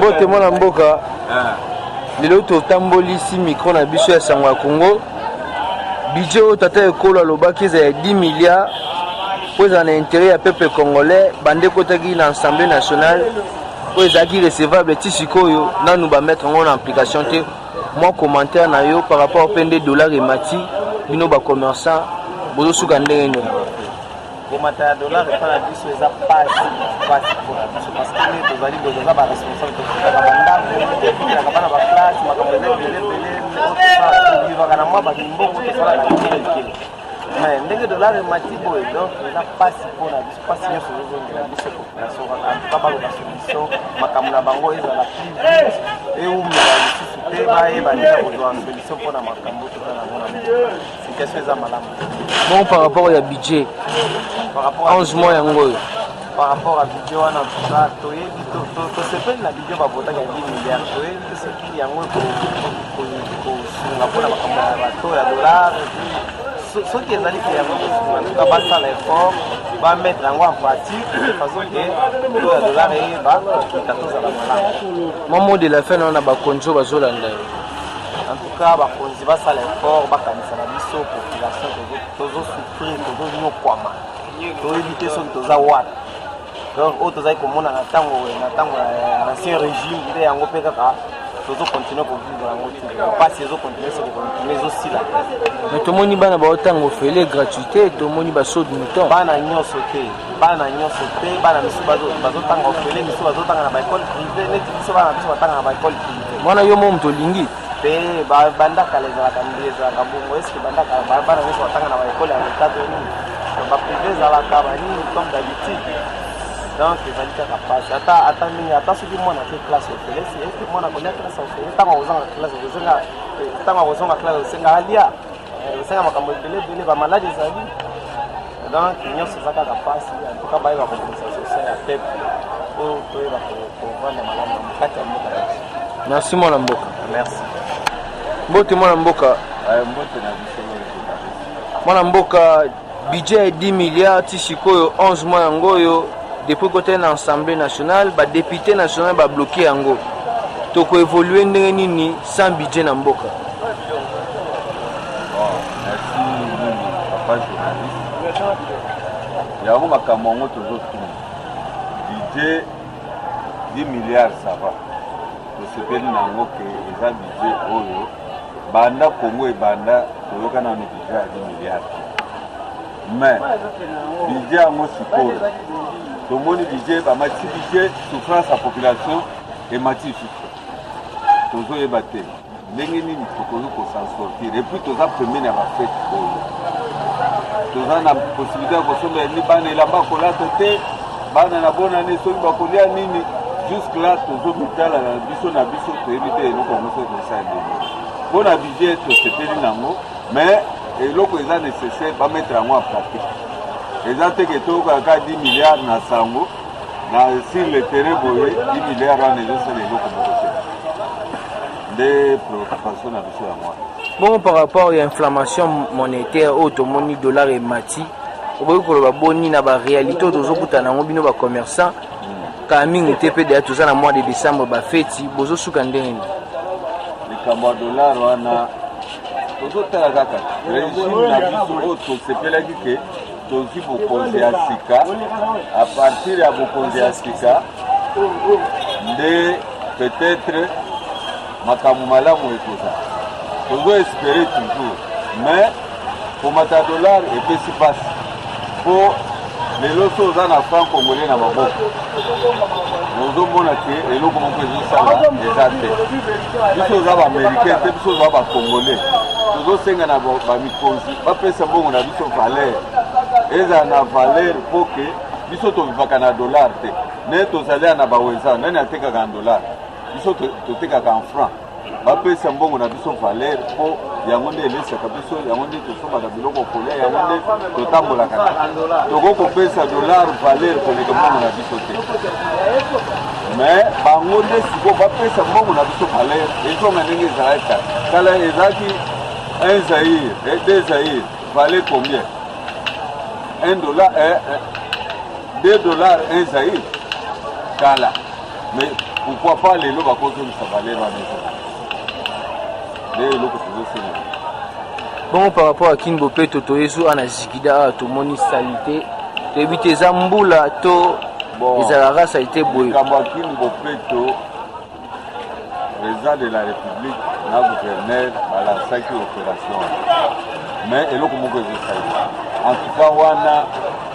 Bote mwana mboka lelo totamboli si micro na biso ya sango ya Congo budget oyo tata ekolo alobaki eza ya 10 milliards po eza na intérêt ya peuple congolais bande kotaki na assemblée nationale po ezalaki recevable ti sikoyo nanu bamettre yango na application te. Mwa commentaire na yo par rapport pe nde dollar emati bino bacommerçant bozosuka ndenge nini? Commentaire ya dollar epana biso eza pasi mpona biso parce que nde tozali bozoza baresponsable tokutaka bandako tokutelaka bana baklasse makambo eza ebelebele vivaka na mwa bamimbongo tosalaka likele mais ndenge dollar emati boye donc eza pasi mpona biso pasi nyonso ozozongela biso population kaka antuka baloba solution makambo na bango ezala plus eumela lisusu te bayeba ndenge kozwa solution mpona makambo toza nango na situation eza malamu. Bon, par rapport à budget, par rapport à 11 mois yango par rapport à budget wana tuka toyebi tosepeli na budget babotaka 10 milliards toyebi tosepeli yango kosunga mpona makambo ya bato ya dollar soki ezali ke yango kosunga basala effort bamettre yango en pratique de façon ke to ya dollar eyeba kita tozala malamu. Mon mot de la fin on a bakonzo bazolanda en tout cas bakonzi basala effort bakanisa na biso population tozosouffrir tozonyokwama toyebi te soki toza wana donc oyo tozali komona na ntango ya ancien régime nde yango mpe kaka tozokontinue kovivre yango te pasi ezokontinue sokokontinue ezosila mais tomoni bana baotango ofele gratuité tomoni basode mouton bana nyonso te bana misu bazotanga ofele misu bazotanga na baekole privé neti biso bana biso batanga na baekole privé mwana yo mo moto olingi pe bandakala ezalaka nde ezalaka bongo eske bandakala bana nyonso batanga na baekole ya leta to nini baprivé ezalaka banini comme d'habitude donc ezali kaka pasi ata mingi ata soki mwana te classe ofele eske mwana kolia classe ofele ntango akozanga classe ntango akozonga classe osenga alia osenga makambo ebele bamaladi ezali donc nyonso eza kaka pasi antuka bayeba kokomisa social ya peuple oyo toyeba kovanda malamu na mokati ya mboka na biso. Merci mwana mboka. Merci. Mbote mwana mboka. Mbote na biso mwana mboka budget ya 10 milliards ti sikoyo 11 mois yango yo depuis côté na assemblée nationale ba député national ba bloquer yango toko évoluer ndenge nini sans budget na mboka. Bon, merci papa journaliste. Yango makambo ngo tozotuna budget 10 milliards ça va tosepeli nango ke eza budget oyo banda Congo ebanda toyoka na budget ya 10 milliards mais budget yango sikoyo tomoni budget bamati budget souffrance ya population emati susu tozoyeba te ndenge nini tokoki kosan sortir epuis toza pembeni ya bafete oyo toza na possibilité ya kosombela ni bana elamba kolata te bana na bonane soki bakolia nini jusque là tozobitala na biso toyebi te eloko yango soki tosala ndenge mpona budget tosepeli nango mais eloko eza nécessaire bamettre yango en pratique eza te ke tokaka 10 milliards na sango na sur le terrain boye 10 milliards wana ezosala eloko moko te nde préoccupation na biso yango wana. Bon, par rapport à l'inflammation monétaire au tomoni dollar et mati oboyi koloba boni na ba réalité tozokuta nango bino ba commerçant ka mingi te pe de toza na mois de décembre ba feti bozo suka ndenge likambo ya dollar wana tozotala kaka régime na biso oyo tosepelaki ke tozwi bokonzi ya sika a partir ya bokonzi ya sika nde peut-être makambo malamu ekoza tozoespere toujours mais komata dollar epesi pasi po lelo so oza na franc congolais na maboko ozomona ke eloko moko ezosala eza te biso oza baaméricain te biso oza bacongolais tozosenga na bamikonzi bapesa mbongo na biso valeur ezala na valeur po ke biso tovivaka na dollar te ne tozali na bawenza nani atekaka na dollar biso totekaka en franc bapesa mbongo na biso valeur po yango nde elesaka biso yango nde tosombaka biloko kolia yango nde totambolaka tokoki kopesa dollar valeur koleka mbongo na biso te mais bango nde sikoyo bapesa mbongo na biso valeur ezonga ndenge ezalaki kala ezalaki un zaïre deux zaïre valait combien $1 $2 un zaïre kala mais pourquoi pas lelo bakozongisa valeur wana Bon, par rapport à King Bopé, Toto Yesu, Ana Zikida, Tomoni Salité, éviter Zamboula, To, les Alara, ça a été boué. King Bopé, président de la République, la gouverneur, à la 5e opération. Mais, et là, comment vous en tout cas, on a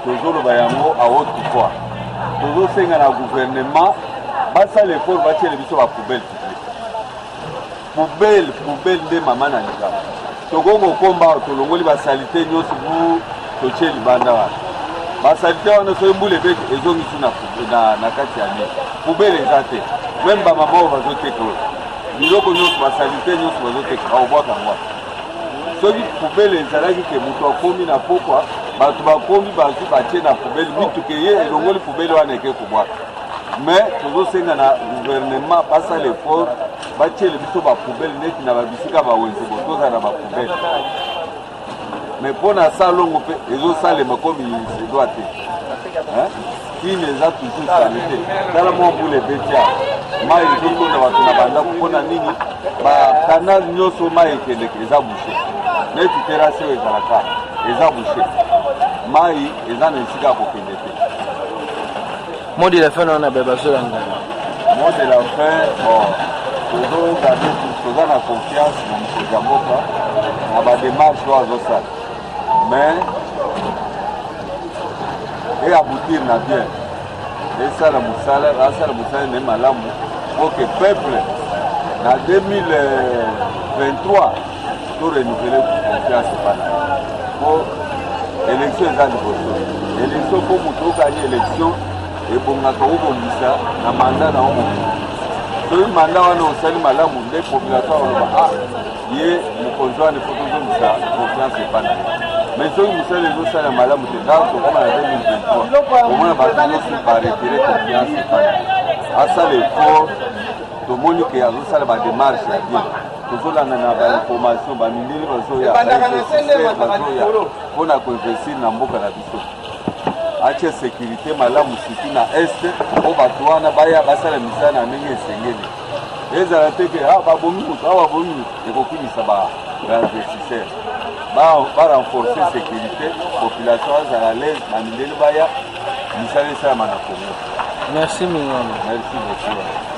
toujours le bayango à haute fois. Toujours, c'est un gouvernement, ça l'effort, va tirer les biseaux à poubelle. Poubelle de maman na lika tokongo komba tolongoli basalite nyonso bu totie libanda wana basalite wana so mbule bete ezongisu na kati ya ne poubelle eza te même bamama oyo bazoteka oyo biloko nyonso basalite nyonso bazoteka aobwaka ngwa soki poubelle ezalaki ke moto akomi na pokwa bato bakomi bazwi batie na poubelle mituke ye elongoli poubelle wana eke kobwaka mais tozosenga na gouvernement basala effort batiele biso bapoubele neti na babisika bawenze botoza na bapoubele mais mpo na sa longo mpe ezosalema komi edoa te kine eza toujours sale te tala mwa mbula ebeti awa mai ezotonda bato na bandako mpona nini bakanal nyonso mai ekendeke eza bouche neti terase oyo ezalaka eza bouche mai eza na esika ya kokende te. Mot de la fin, on a besoin d'un mot de la fin, bon, toujours la confiance dans M. Jamboka, dans la démarche de ça. Mais, et aboutir na bien. Et ça, la Moussala, n'est pas pour que le peuple, en 2023, tout renouveler la confiance. Pour l'élection, c'est l'élection, pour que l'élection, ebongaka obongisa na manda na omo soki manda wana osali malamu nde population oloba ye mokonzi wana efo tozongisa confiance epana mais soki mosala ezosala malamu te ntango tokoma na 2023 omona bato nyonso baretire confiance epana asala effort tomoni ke azosala bademarshe ya bien tozolanda na bainformation bamindili bazoya bazoya mpona koinvestir na mboka na biso atie sécurité malamu surtout na este po bato wana baya basala misala na ndenge esengeli ezala te ke babomi moto awa babomi moto ekokumisa bainvestisseur barenforcer sécurité population azala l'aise na mindeli baya misala esalama na Congo. Merci Mingano. Merci beaucoup.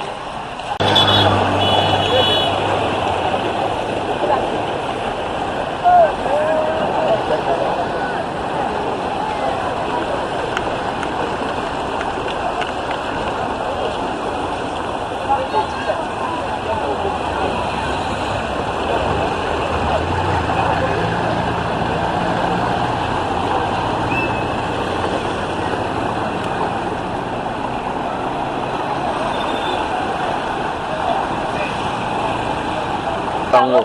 Tango.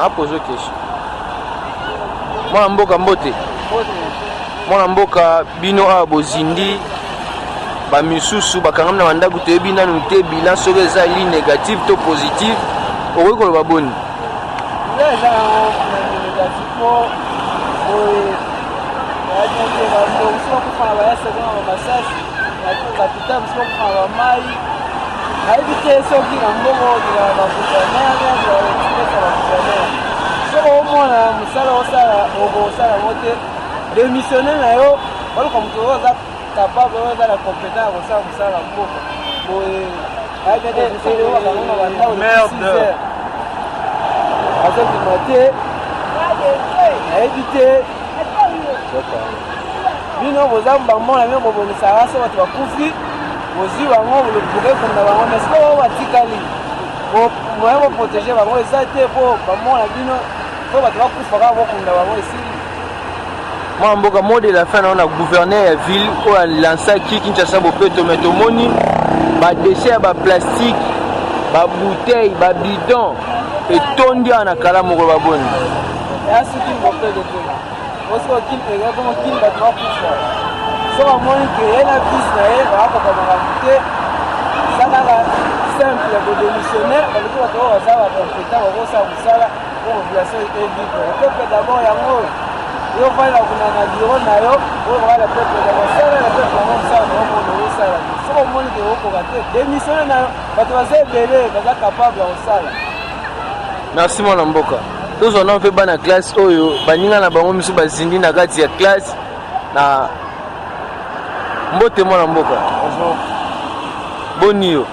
Ah, posou question. mwana mboka mbote mwana mboka bino awa bozindi bamisusu bakangami na bandako toyebi nanu te bilan soki eza li négative to positive okoki koloba boni démissionner na yo wala comme tu vas capable de la compétence au sein de ça la mboka pour merde avec du maté éviter bino bozamba mona même boboni sara so watu bakufi bozi wango le pourrait comme na bango mais c'est pas watikali pour protéger bango ça était pour bamona bino pour watu bakufa ka bokunda bango ici mwana mboka mot de la fin na gouverneur ya ville oyo alansaki Kinshasa bopeto me tomoni badeshe ya baplastique babouteille babidon etondi awa na kala mokolo baboni asiki bopeto te osikokiega komo kini bato bakufa so bamoni ke ye na bisi na ye bakoka makambo te eza kaka simple ya kodémissionnaire baleki bato oyo baza bakompétent bakosala mosala po population evivre peuple d'abord yango yo fai la kuna na biro na yo o wala pepe da basala na pepe na mosala na mo no sala so mo ni ko ko te démissionner na bato ba se bele ba capable o sala. Merci mwana mboka tozona mpe bana classe oyo baninga na bango misu bazindi na kati ya classe na mbote mwana mboka boni yo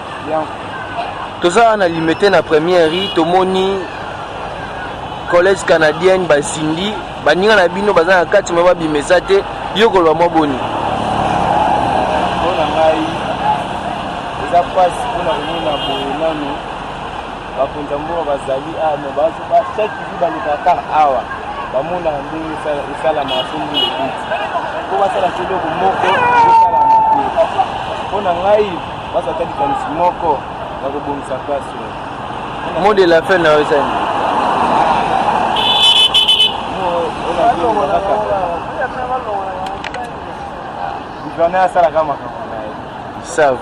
toza na limité na première ri tomoni collège canadienne basindi baninga na bino baza na kati ma babimesa te yo koloba mwa boni mpona ngai eza mpasi mpona komona boye nano bakonza mboka bazali ano bachaki vi baleka kaka awa bamona ndenge esalama sombu lebiti mpo basala eloko moko esalama te mpona ngai bazata likanisi moko na kobongisa place mot de la fin na yo esani gouverneur asalaka makambo na ye save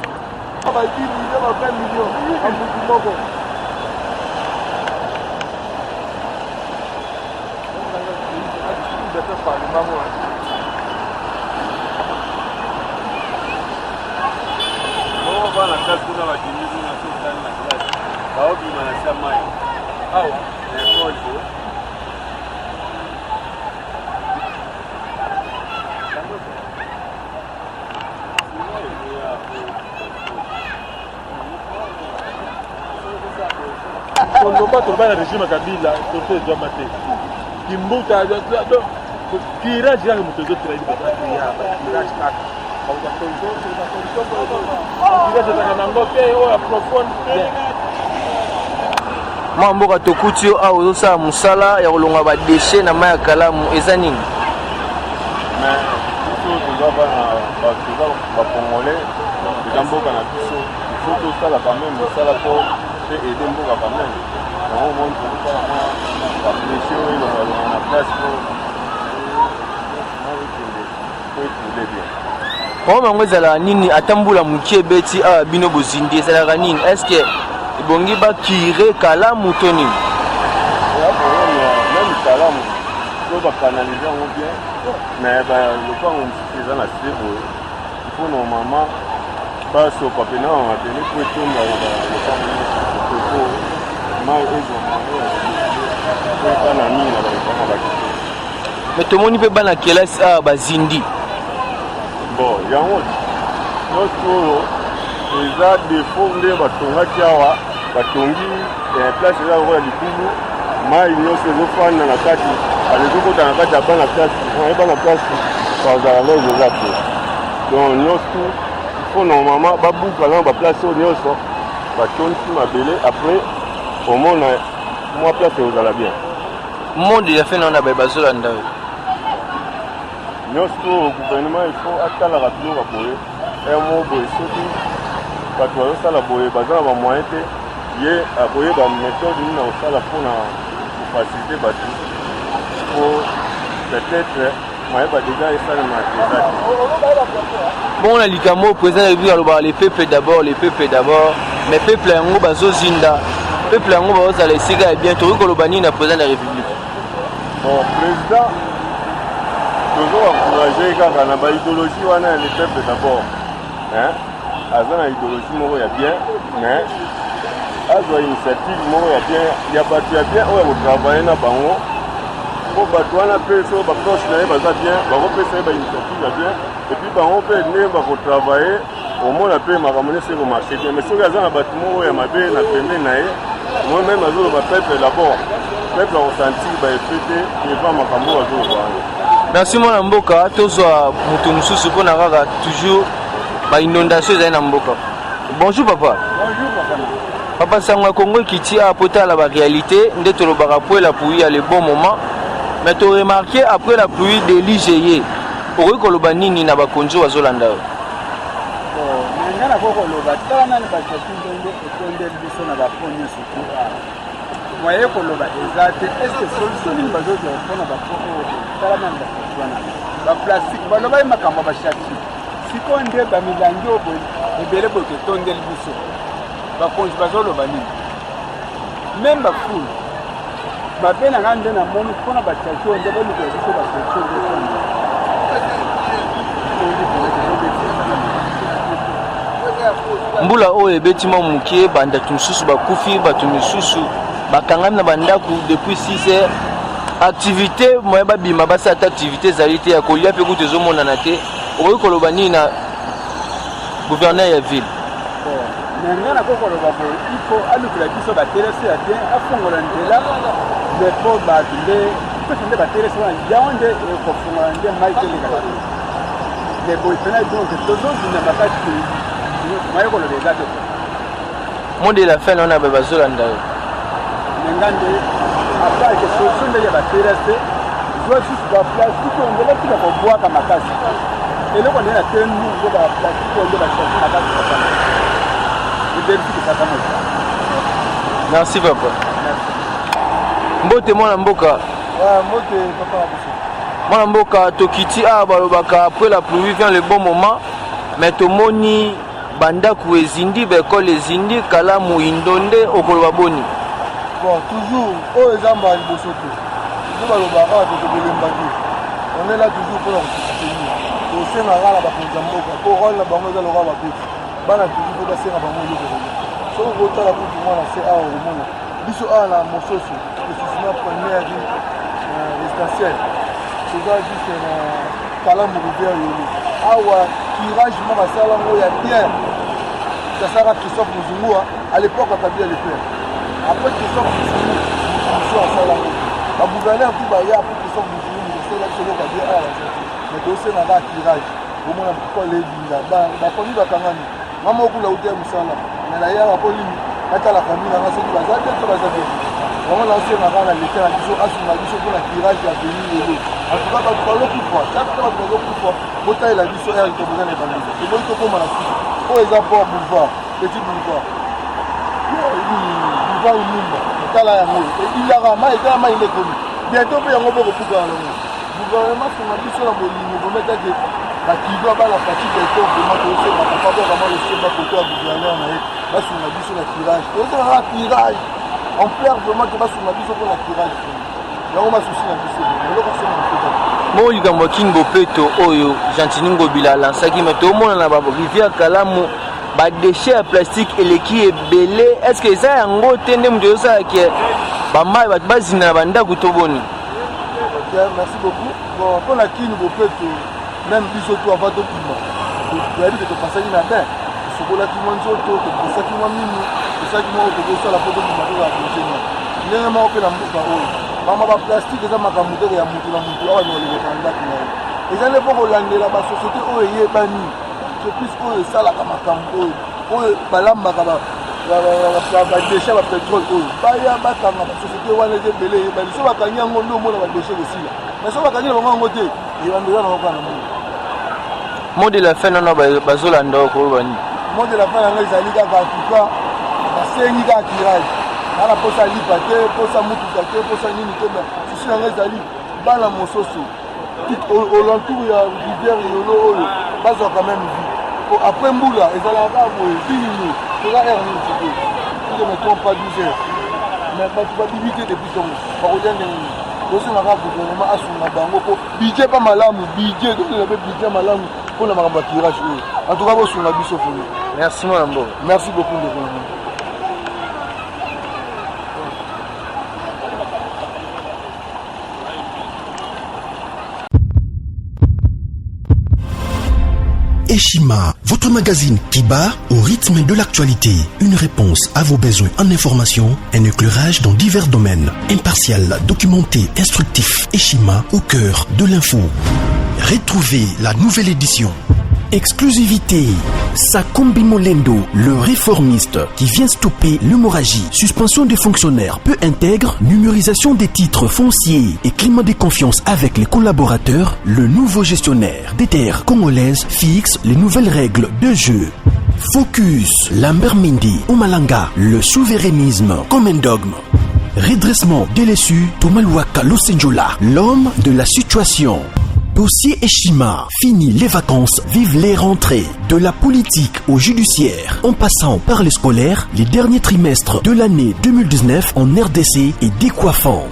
bana kasi kuna bakimbizi na sokani na klasi baobima na sia mai awa ekole Kolomba toloba na régime Kabila toto ezwama te kimbuta tirage yaka moto ezotiraki babaia batirage kaka tirage ezaka nango te oyo aprofonde te mwa mboka tokuti yo awa ozosala mosala ya kolonga badeshe na mai ya kalamu eza nini mais biso toza bana toza bacongolais eza mboka na biso ifo tosala quand même mosala po te ede mboka quand même yango moni tokosala mwa bapression oyo elongalonga na place po etule bien mwa bango ezalaka nini ata mbula mokie ebeti awa bino bozindi ezalaka nini estce ebongi bakire kalamu to nini même kalamu po bakanalize yango bien mais lopango mosusu eza na se boye ifo normalement basopa pena bamatene po etonda lopango po mai ezoma po ekana mingi na balopango bakite me tomoni mpe bana kelasi awa bazindi bon yango nyonso oyo eza defo nde batongaki awa batongi place eza lokola likulu mai nyonso ezofanda na kati ezokota na kati ya bana place bana place bazala lege eza te donc nyonso ifo normalement babuka na baplace oyo nyonso batondisi mabele après omona mwa place ekozala bien monde ya fe naona baye bazolanda oyo nyonso gouvernement ifo atalaka biloko boye mo boye soki bato bazosala boye baza na bamoyen te ye akoyeba méthode nini na kosala mpona kofacilite bato po peut-être mayeba déjà esalema eza bon na likambo président de République aloba les peuples d'abord mais peuple yango bazozinda peuple yango bazozala esika ya bien tokoki koloba nini na président de la République. bon président tozoencourage kaka na baidéologie wana ya les peuples d'abord aza na idéologie moko ya bien mais azwa initiative moko ya bien ya bato ya bien oyo kotravaille na bango po bato wana mpe so baproche na ye baza bien bakopesa ye bainitiative ya bien epuis bango mpe nde bakotravaille omona mpe makambo nyonso ekomarche bien mais soki aza na bato moko ya mabe na pembeni na ye moi même azoloba peuple d'abord peuple akosentir baefe te devant makambo oyo azoloba wana. Merci mwana mboka tozwa moto mosusu mpona kaka toujours bainondation ezali na mboka. Bonjour papa. Bonjour papa. Papa Sango Congo ekiti apota la réalité nde tolobaka après la pluie à le bon moment mais tu remarqué après la pluie de l'IGE okoki koloba nini na bakonzi bazolanda yo. Nga na koloba tala nani bakatindenge etondeli biso na baponi surtout moye koloba eza te est-ce solution nini bazozwa mpona baponi oyo tala nani bakatwana baplastique baloba ye makambo bashaki sikoyo nde bamilangi oyo ebele boye etondeli biso bakonzi bazoloba nini même bafulu mabe na nga nde namoni mpona bachaki oyo nde balukela biso basolution nde mbula oyo ebetima mokie bandatu mosusu bakufi bato misusu bakangami na bandako depuis 6 heures activité moye babima basala ta activité ezali te ya kolia mpe kutu ezomonana te okoki koloba nini na gouverneur ya ville. nga na kokoloba boye ifo alukela biso baterese ya bien afongola nzela me mpo bato nde mpesa nde baterese wana yango nde ekofongola nde mai telekaka me boye pena donc tozozina makati moye koloba eza te mot de la fin naona bazolanda yo menga nde apake solution nde ya baterese zwa susu baplastique oyo nde batika kobwaka makasi eloko nde na te nugo baplastique oyo nde bashaki makasi merci papa. Mbote mwana mboka. Mbote papa. Mwana mboka tokiti balobaka après la pluie vient le bon moment mais tomoni bandako ezindi bekole ezindi kalamu indonde okoloba boni. Bon toujours o ezamba liboso te. Nous balobaka tokobelemba te. On est là toujours pour la soutenir. Au sein na la bakonza mboka pour rôle na bango za loka bakoti. Bana toujours basenga bango yoko so kotala kutu mwana se awa omona biso awa na mososo esisima première résidentielle toza juste na kalamu rivière yolo awa tirage moko asala ngo ya bien tasaka Christophe Muzungu à l'époque akabia le faire après Christophe Muzungu asala ngo bagouverneur tout baya pour Christophe Muzungu esala biso loka bien awa mais tosenga ka tirage omona pourquoi les binda baponi bakangani mama okula utia musala na la ya polimi hata la famille na soki bazate to bazate vraiment là c'est marrant la lettre biso asuma biso pour la tirage ya venir lelo en tout cas ba parlo plus fort chaque fois que nous plus fort bota la biso elle to besoin de bandi c'est bon to comme la suite o eza port boulevard petit boulevard boulevard numba tala ya mo il y a ma et ma il est connu bientôt pe yango boko puka na mo gouvernement son biso la bolini bo mettre que bakido bala pratique et donc vraiment to c'est pas vraiment le chef côté gouverneur na basi na biso la tirage to c'est la tirage on perd vraiment que basi na biso pour la tirage yango masusi na biso loko sema mtoto mo likambo kingo peto oyo Jantiningo bila lansaki mais to mona na ba rivière Kalamu ba déchets ya plastique eleki ebele est-ce que ça yango tende mto ça ke ba mai ba bazina banda kutoboni. Merci beaucoup. Bon pour la kingo peto même biso to avant to pima to yali que to passer na ben sokola ki mwanzo to ko saki mwa mimi ko saki mwa to ko sala poto ni mato ya kujena ndenge ma opela mbuka oyo mama ba plastique za makamuto ya mutu na mutu awa no le kanda kuna eza le poko landela ba société oyo yebani que puisque oyo sala ka makambo oyo balamba ka ba déchets ba pétrole oyo baya bakanga ba société wana ezebele yebani so bakanya ngo ndo mona ba déchets lesila mais so bakanya bango ngo te yebandela na okana mo mot de la fin non bazolanda okobani mot de la fin nanga ezali kaka en tout cas basengi kaka tirage nana mposa lipa te mposa mutuka te mposa nini te susi nanga ezali bana mosusu olentour ya rivière yolo oyo bazwa quand même vie après mbula ezalaka boye binini toza air nini sikoyo si je ne me trompe pas 12 heures mais bato babibi te depuis tongo bakolia ndenge nini tosengaka gouvernement asunga bango mpo budget pa malamu budget tosenga mpe budget malamu mpona makambo ya tirage oyo en tout cas bosunga biso foni. Merci mon ambo. Merci beaucoup de vous. Eshima, votre magazine qui bat au rythme de l'actualité. Une réponse à vos besoins en information, un éclairage dans divers domaines. Impartial, documenté, instructif. Eshima au cœur de l'info. Retrouvez la nouvelle édition. Exclusivité. Sakombi Molendo, le réformiste qui vient stopper l'hémorragie, suspension des fonctionnaires peu intègre, numérisation des titres fonciers et climat de confiance avec les collaborateurs, le nouveau gestionnaire des terres congolaises fixe les nouvelles règles de jeu. Focus, Lambert Mindi, Omalanga, le souverainisme comme un dogme. Redressement délaissé, Tomaluaka Losenjola, l'homme de la situation. Dossier Eshima, fini les vacances, vive les rentrées. De la politique au judiciaire, en passant par les scolaires, les derniers trimestres de l'année 2019 en RDC est décoiffant.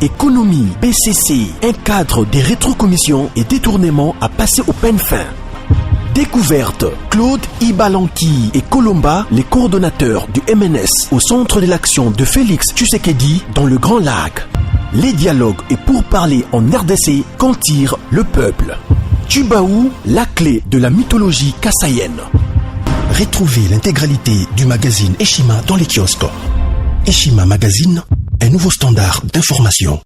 Économie, BCC, un cadre des rétrocommissions et détournements à passer au peine fin. Découverte, Claude Ibalanki et Colomba, les coordonnateurs du MNS au centre de l'action de Félix Tshisekedi dans le Grand Lac. Les dialogues et pourparlers en RDC qu'en tire le peuple. Tubaou, la clé de la mythologie kassaïenne. Retrouvez l'intégralité du magazine Eshima dans les kiosques. Eshima Magazine, un nouveau standard d'information.